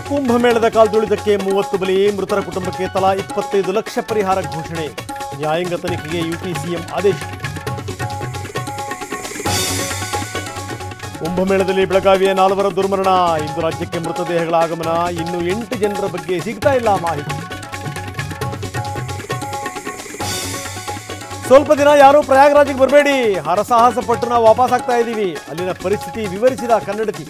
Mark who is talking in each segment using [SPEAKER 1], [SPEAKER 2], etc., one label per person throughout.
[SPEAKER 1] ಕುಂಭಮೇಳದ ಕಾಲ್ದುಳಿತಕ್ಕೆ 30 ಬಲಿ, ಮೃತರ ಕುಟುಂಬಕ್ಕೆ ತಲಾ 25 ಲಕ್ಷ ಪರಿಹಾರ ಘೋಷಣೆ. ನ್ಯಾಯಾಂಗ ತನಿಖೆಗೆ ಯುಪಿ ಸಿಎಂ ಆದೇಶ. ಕುಂಭಮೇಳದಲ್ಲಿ ಬೆಳಗಾವಿಯ 4 ದುರ್ಮರಣ. ಇಂದು ರಾಜ್ಯಕ್ಕೆ ಮೃತದೇಹಗಳ ಆಗಮನ. ಇನ್ನು 8 ಜನರ ಬಗ್ಗೆ ಸಿಗ್ತಾ ಇಲ್ಲ ಮಾಹಿತಿ. ಸ್ವಲ್ಪ ದಿನ ಯಾರೂ ಪ್ರಯಾಗರಾಜ್ಗೆ ಬರಬೇಡಿ, ಹರಸಾಹಸ ಪಟ್ಟು ನಾವು ವಾಪಸ್ ಆಗ್ತಾ ಇದ್ದೀವಿ. ಅಲ್ಲಿನ ಪರಿಸ್ಥಿತಿ ವಿವರಿಸಿದ ಕನ್ನಡತಿ.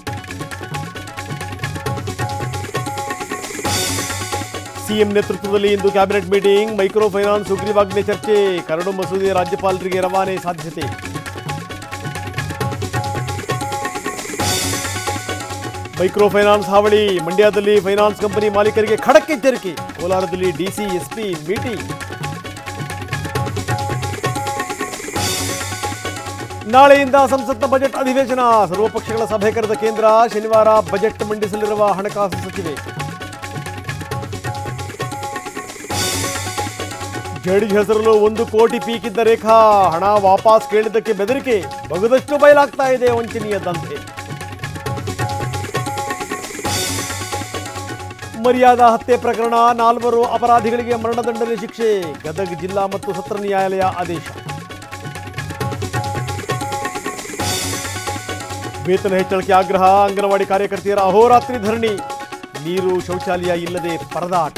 [SPEAKER 1] ಸಿಎಂ ನೇತೃತ್ವದಲ್ಲಿ ಇಂದು ಕ್ಯಾಬಿನೆಟ್ ಮೀಟಿಂಗ್. ಮೈಕ್ರೋ ಫೈನಾನ್ಸ್ ಸುಗ್ರೀವಾಜ್ಞೆ ಚರ್ಚೆ. ಕರಡು ಮಸೂದೆ ರಾಜ್ಯಪಾಲರಿಗೆ ರವಾನೆ ಸಾಧ್ಯತೆ. ಮೈಕ್ರೋ ಫೈನಾನ್ಸ್ ಹಾವಳಿ. ಮಂಡ್ಯದಲ್ಲಿ ಫೈನಾನ್ಸ್ ಕಂಪನಿ ಮಾಲೀಕರಿಗೆ ಖಡಕ್ ಎಚ್ಚರಿಕೆ. ಕೋಲಾರದಲ್ಲಿ ಡಿಸಿ ಎಸ್ಪಿ ಮೀಟಿಂಗ್. ನಾಳೆಯಿಂದ ಸಂಸತ್ನ ಬಜೆಟ್ ಅಧಿವೇಶನ. ಸರ್ವಪಕ್ಷಗಳ ಸಭೆ ಕರೆದ ಕೇಂದ್ರ. ಶನಿವಾರ ಬಜೆಟ್ ಮಂಡಿಸಲಿರುವ ಹಣಕಾಸು ಸಚಿವೆ. ಜೆಡಿಎಸ್ ಹೆಸರಲ್ಲೂ 1 ಕೋಟಿ ಪೀಕಿದ್ದ ರೇಖಾ. ಹಣ ವಾಪಸ್ ಕೇಳಿದ್ದಕ್ಕೆ ಬೆದರಿಕೆ. ಬಗದಷ್ಟು ಬಯಲಾಗ್ತಾ ಇದೆ ವಂಚನೆಯ ದಂಧೆ. ಮರ್ಯಾದಾ ಹತ್ಯೆ ಪ್ರಕರಣ. 4 ಅಪರಾಧಿಗಳಿಗೆ ಮರಣದಂಡನೆ ಶಿಕ್ಷೆ. ಗದಗ ಜಿಲ್ಲಾ ಮತ್ತು ಸತ್ರ ನ್ಯಾಯಾಲಯ ಆದೇಶ. ವೇತನ ಹೆಚ್ಚಳಕ್ಕೆ ಆಗ್ರಹ. ಅಂಗನವಾಡಿ ಕಾರ್ಯಕರ್ತೆಯರ ಅಹೋರಾತ್ರಿ ಧರಣಿ. ನೀರು ಶೌಚಾಲಯ ಇಲ್ಲದೆ ಪರದಾಟ.